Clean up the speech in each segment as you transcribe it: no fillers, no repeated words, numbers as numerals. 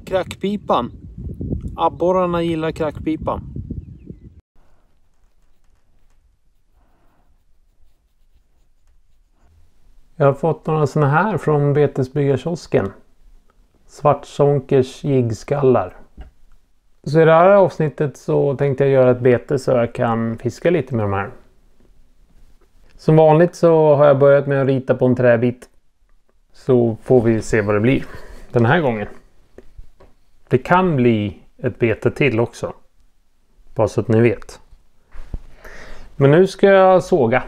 Crackpipan. Abborrarna gillar crackpipan. Jag har fått några såna här från betesbyggarkiosken. Svartsonkers jiggskallar. Så i det här avsnittet så tänkte jag göra ett bete så jag kan fiska lite med de här. Som vanligt så har jag börjat med att rita på en träbit. Så får vi se vad det blir den här gången. Det kan bli ett bete till också. Bara så att ni vet. Men nu ska jag såga.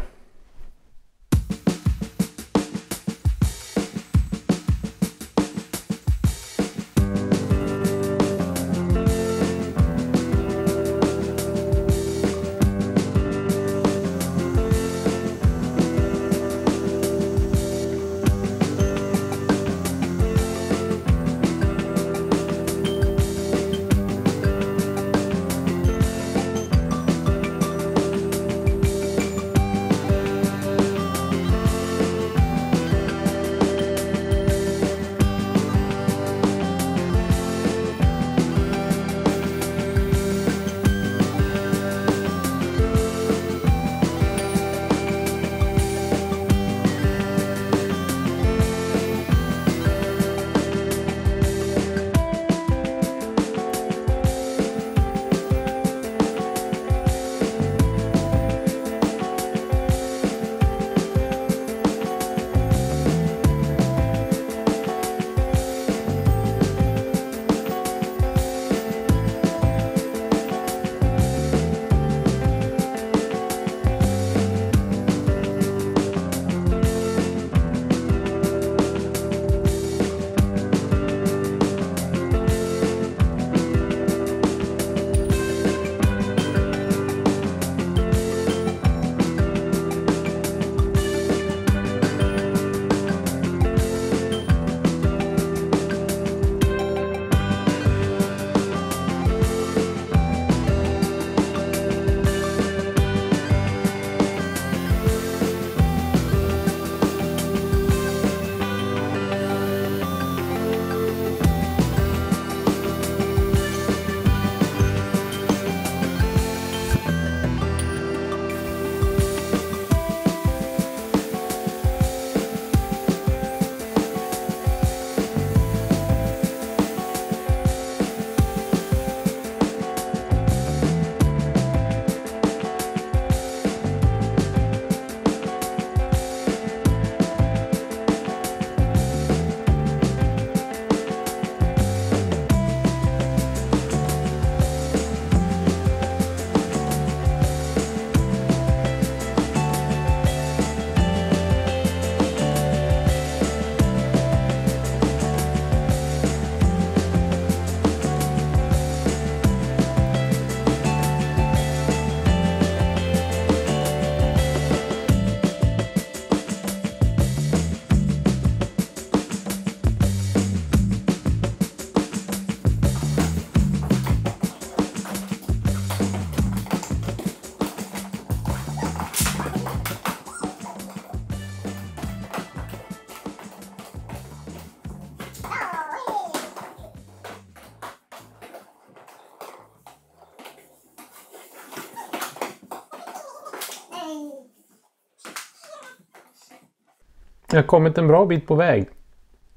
Jag har kommit en bra bit på väg,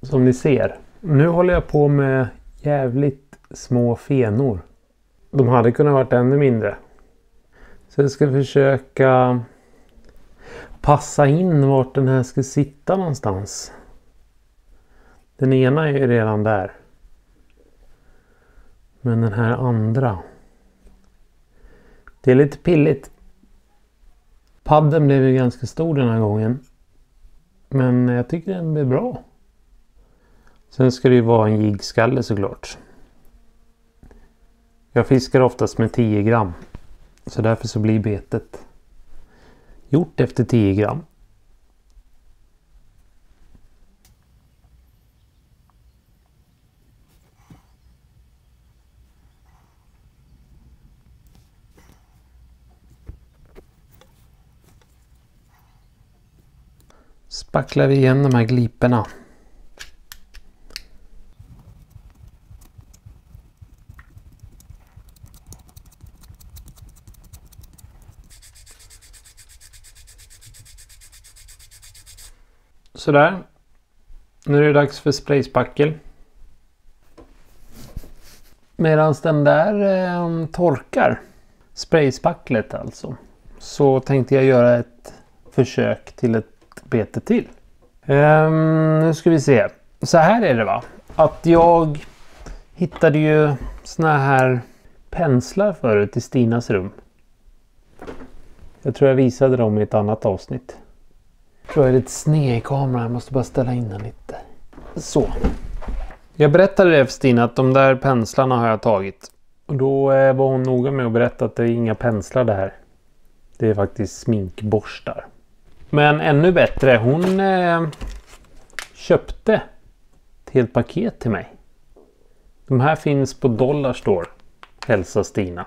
som ni ser. Nu håller jag på med jävligt små fenor. De hade kunnat varit ännu mindre. Så jag ska försöka passa in vart den här ska sitta någonstans. Den ena är ju redan där. Men den här andra. Det är lite pilligt. Padden blev ju ganska stor den här gången. Men jag tycker den blir bra. Sen ska det ju vara en jiggskalle såklart. Jag fiskar oftast med 10 gram. Så därför så blir betet gjort efter 10 gram. Spacklar vi igen de här gliporna. Sådär. Nu är det dags för sprayspackel. Medan den där torkar, sprayspacklet alltså, så tänkte jag göra ett försök till ett bete till. Nu ska vi se. Så här är det, va? Att jag hittade ju såna här penslar förut i Stinas rum. Jag tror jag visade dem i ett annat avsnitt. Jag tror jag är lite sned i kameran. Jag måste bara ställa in den lite. Så. Jag berättade det för Stina att de där penslarna har jag tagit. Och då var hon noga med att berätta att det är inga penslar det här. Det är faktiskt sminkborstar. Men ännu bättre, hon köpte ett helt paket till mig. De här finns på Dollarstore. Hälsa Stina.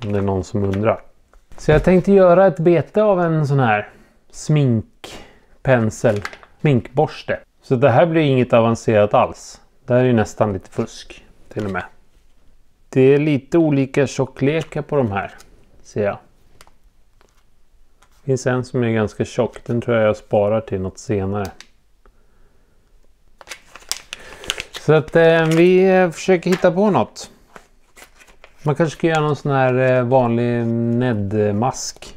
Om det är någon som undrar. Så jag tänkte göra ett bete av en sån här sminkpensel. Sminkborste. Så det här blir inget avancerat alls. Det här är ju nästan lite fusk till och med. Det är lite olika tjocklekar på de här. Ser jag. Det finns en som är ganska tjock. Den tror jag sparar till något senare. Så att vi försöker hitta på något. Man kanske ska göra någon sån här vanlig Ned-mask.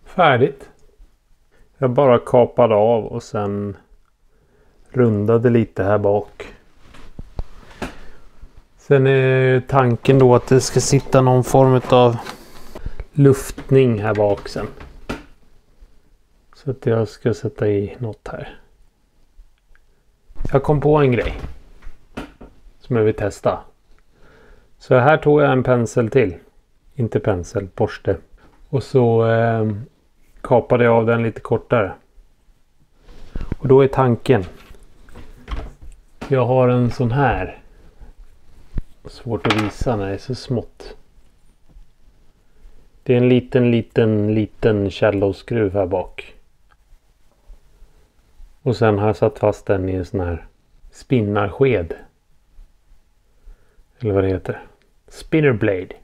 Färdigt. Jag bara kapade av och sen rundade lite här bak. Sen är tanken då att det ska sitta någon form av luftning här bak sen. Så att jag ska sätta i något här. Jag kom på en grej som jag vill testa. Så här tog jag en pensel till. Inte pensel, borste. Och så kapade jag av den lite kortare. Och då är tanken. Jag har en sån här. Svårt att visa när det är så smått. Det är en liten shallow-skruv här bak. Och sen har jag satt fast den i en sån här spinnarsked. Eller vad det heter. Spinnerblade.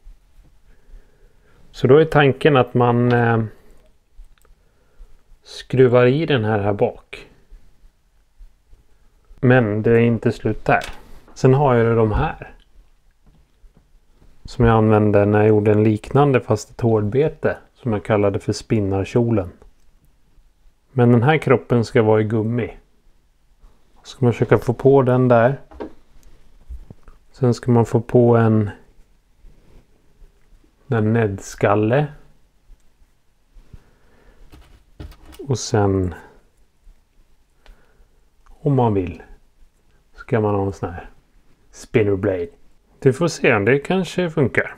Så då är tanken att man skruvar i den här bak. Men det är inte slut där. Sen har jag de här. Som jag använde när jag gjorde en liknande fast ett hårdbete. Som jag kallade för spinnarkjolen. Men den här kroppen ska vara i gummi. Ska man försöka få på den där. Sen ska man få på en Ned-skalle. Och sen om man vill ska man ha en sån här spinnerblade. Du får se om det kanske funkar.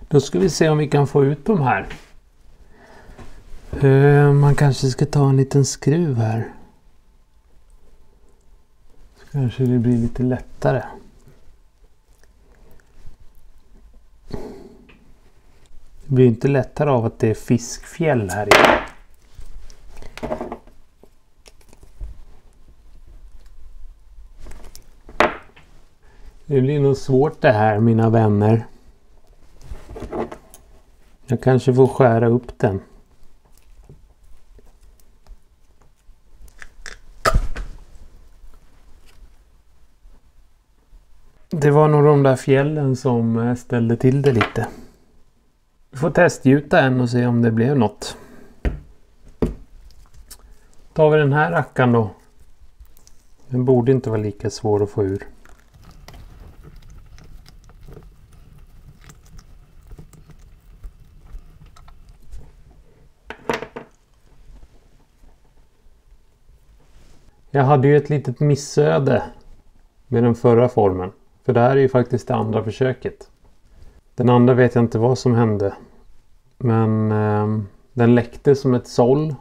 Då ska vi se om vi kan få ut de här. Man kanske ska ta en liten skruv här. Så kanske det blir lite lättare. Det blir inte lättare av att det är fiskfjäll här inne. Det blir nog svårt det här, mina vänner. Jag kanske får skära upp den. Det var nog de där fjällen som ställde till det lite. Vi får testgjuta en och se om det blev något. Tar vi den här rackan då. Den borde inte vara lika svår att få ur. Jag hade ju ett litet missöde med den förra formen. För det här är ju faktiskt det andra försöket. Den andra vet jag inte vad som hände. Men den läckte som ett såll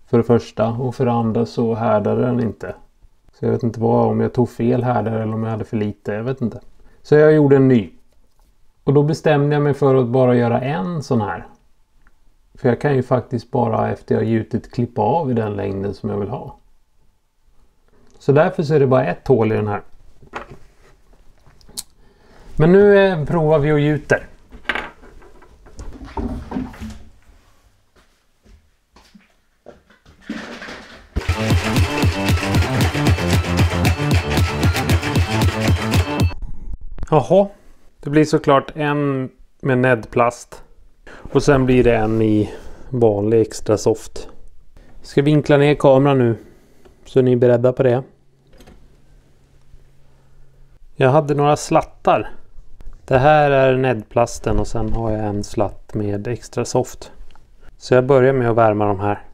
för det första. Och för det andra så härdade den inte. Så jag vet inte om jag tog fel härdare eller om jag hade för lite. Jag vet inte. Så jag gjorde en ny. Och då bestämde jag mig för att bara göra en sån här. För jag kan ju faktiskt bara efter jag gjutit klippa av i den längden som jag vill ha. Så därför så är det bara ett hål i den här. Men nu provar vi och gjuter. Jaha, det blir såklart en med nedplast. Och sen blir det en i vanlig extra soft. Jag ska vinkla ner kameran nu. Så ni är beredda på det. Jag hade några slattar. Det här är nedplasten och sen har jag en slatt med extra soft. Så jag börjar med att värma de här.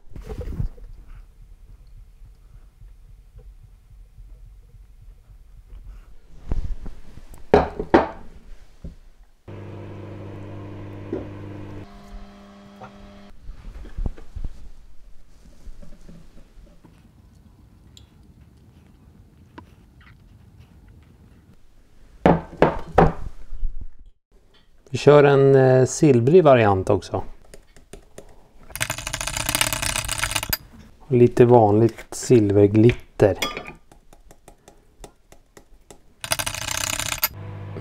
Vi kör en silvrig variant också. Och lite vanligt silverglitter.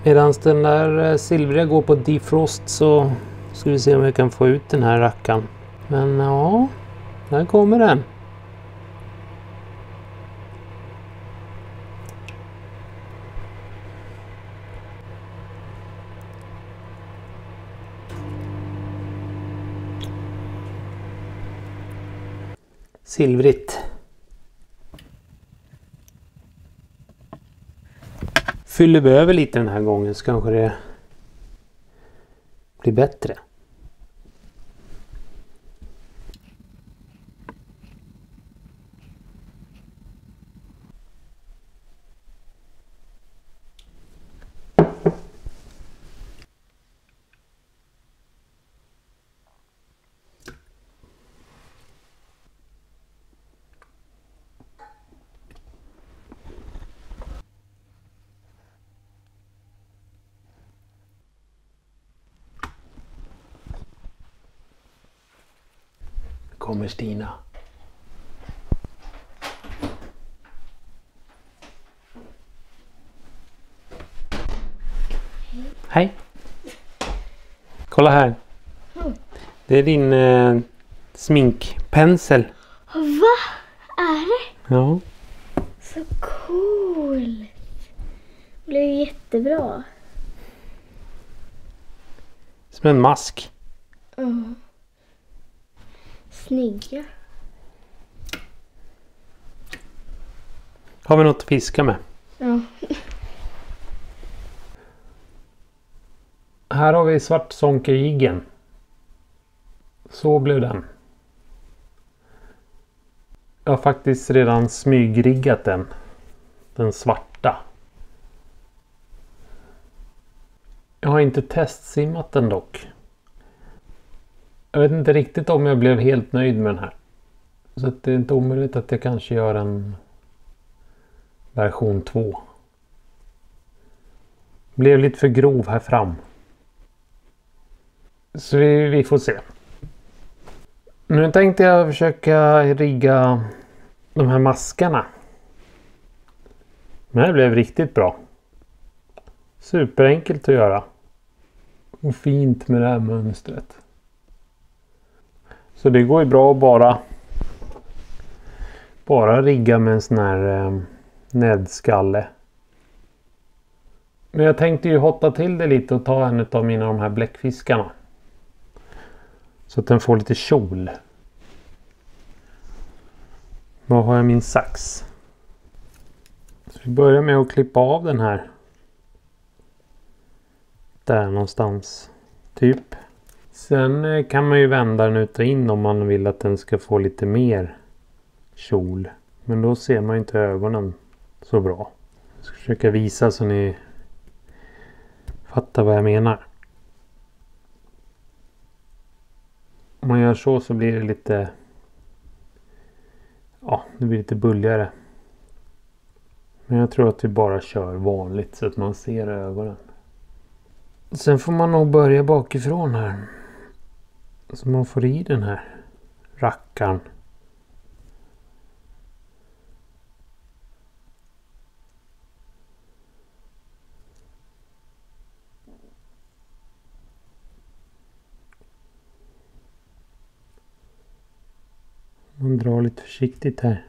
Medan den där silvriga går på defrost så ska vi se om vi kan få ut den här rackan. Men ja, där kommer den. Silvrigt. Fyller vi över lite den här gången så kanske det blir bättre. Kommer Stina. Hej. Kolla här. Det är din sminkpensel. Va? Är det? Ja. Så cool. Det blev jättebra. Som en mask. Mm. Snygga. Har vi något att fiska med? Ja. Här har vi svartsonkerjiggen. Så blev den. Jag har faktiskt redan smygriggat den. Den svarta. Jag har inte testsimmat den dock. Jag vet inte riktigt om jag blev helt nöjd med den här. Så att det är inte omöjligt att jag kanske gör en version 2. Blev lite för grov här fram. Så vi får se. Nu tänkte jag försöka rigga de här maskarna. Men det blev riktigt bra. Superenkelt att göra. Och fint med det här mönstret. Så det går ju bra att bara rigga med en sån här näddskalle. Men jag tänkte ju hotta till det lite och ta en av mina de här bläckfiskarna. Så att den får lite kjol. Var har jag min sax? Så vi börjar med att klippa av den här. Där någonstans. Typ. Sen kan man ju vända den ut och in om man vill att den ska få lite mer kjol. Men då ser man inte ögonen så bra. Jag ska försöka visa så ni fattar vad jag menar. Om man gör så blir det lite... Ja, det blir lite bulligare. Men jag tror att vi bara kör vanligt så att man ser ögonen. Sen får man nog börja bakifrån här. Så man får i den här rackaren. Man drar lite försiktigt här.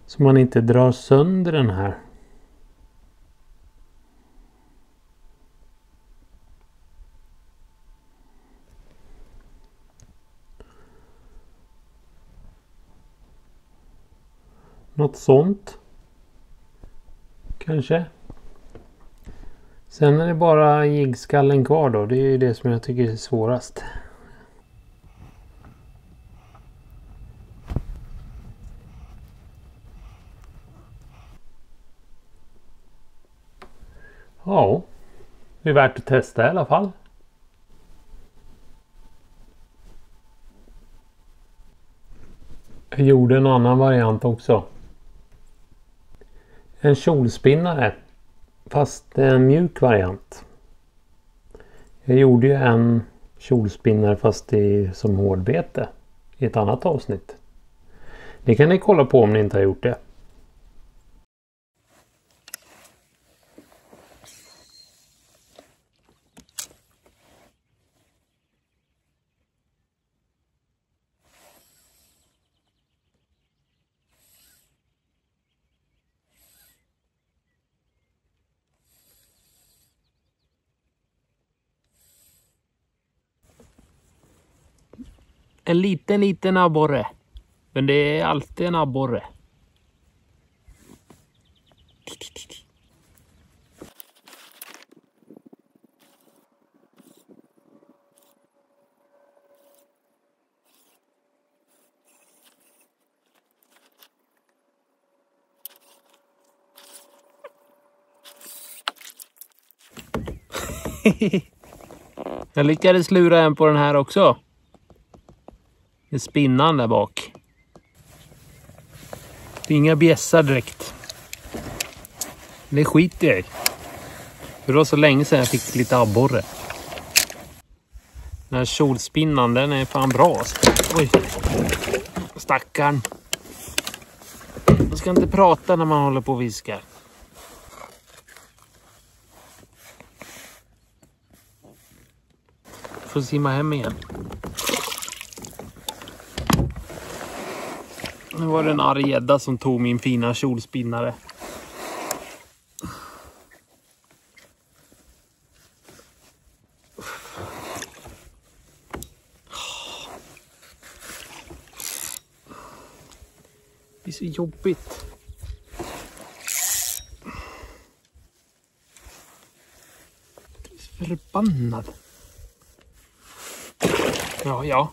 Så man inte drar sönder den här. Något sånt. Kanske. Sen är det bara jiggskallen kvar då. Det är ju det som jag tycker är svårast. Ja. Det är värt att testa i alla fall. Jag gjorde en annan variant också. En kjolspinnare. Fast en mjuk variant. Jag gjorde ju en kjolspinnare fast som hårdbete. I ett annat avsnitt. Det kan ni kolla på om ni inte har gjort det. En liten abborre. Men det är alltid en abborre. Jag lyckades lura en på den här också. Det är spinnan där bak. Det är inga bjässar direkt. Det skiter jag i. Det var så länge sedan jag fick lite abborre. Den här kjolspinnan, den är fan bra. Oj. Stackarn. Man ska inte prata när man håller på och viskar. Får simma hem igen. Nu var det en arg gädda som tog min fina kjolspinnare. Det är så jobbigt. Jag är så förbannad. Ja.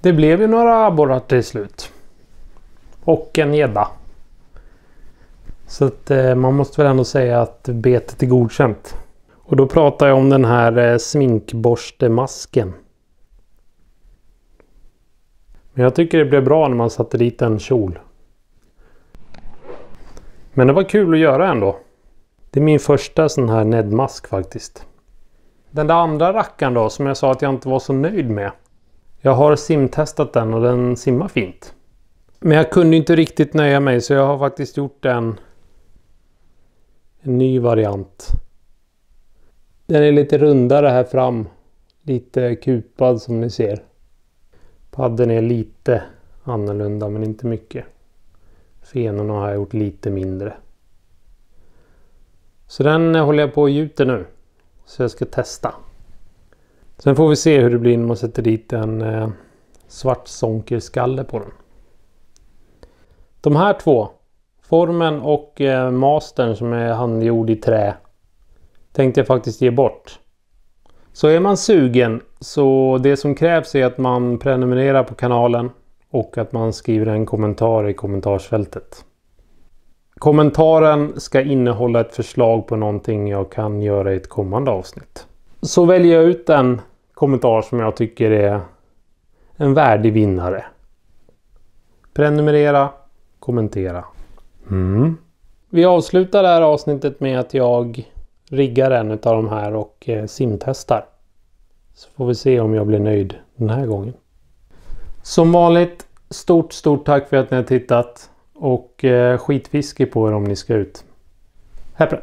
Det blev ju några abborrar till slut. Och en gädda. Så att man måste väl ändå säga att betet är godkänt. Och då pratar jag om den här sminkborstemasken. Men jag tycker det blev bra när man satte dit en kjol. Men det var kul att göra ändå. Det är min första sån här Ned-mask faktiskt. Den där andra rackaren då, som jag sa att jag inte var så nöjd med. Jag har simtestat den och den simmar fint. Men jag kunde inte riktigt nöja mig, så jag har faktiskt gjort en ny variant. Den är lite rundare här fram. Lite kupad som ni ser. Padden är lite annorlunda, men inte mycket. Fenorna har jag gjort lite mindre. Så den håller jag på att gjuta nu. Så jag ska testa. Sen får vi se hur det blir när man sätter dit en svart sonkerskalle på den. De här två, formen och mastern som är handgjord i trä, tänkte jag faktiskt ge bort. Så är man sugen, så det som krävs är att man prenumererar på kanalen och att man skriver en kommentar i kommentarsfältet. Kommentaren ska innehålla ett förslag på någonting jag kan göra i ett kommande avsnitt. Så väljer jag ut en kommentar som jag tycker är en värdig vinnare. Prenumerera, kommentera. Vi avslutar det här avsnittet med att jag riggar en av de här och simtestar. Så får vi se om jag blir nöjd den här gången. Som vanligt, stort tack för att ni har tittat. Och skitfiske på er om ni ska ut. Hej.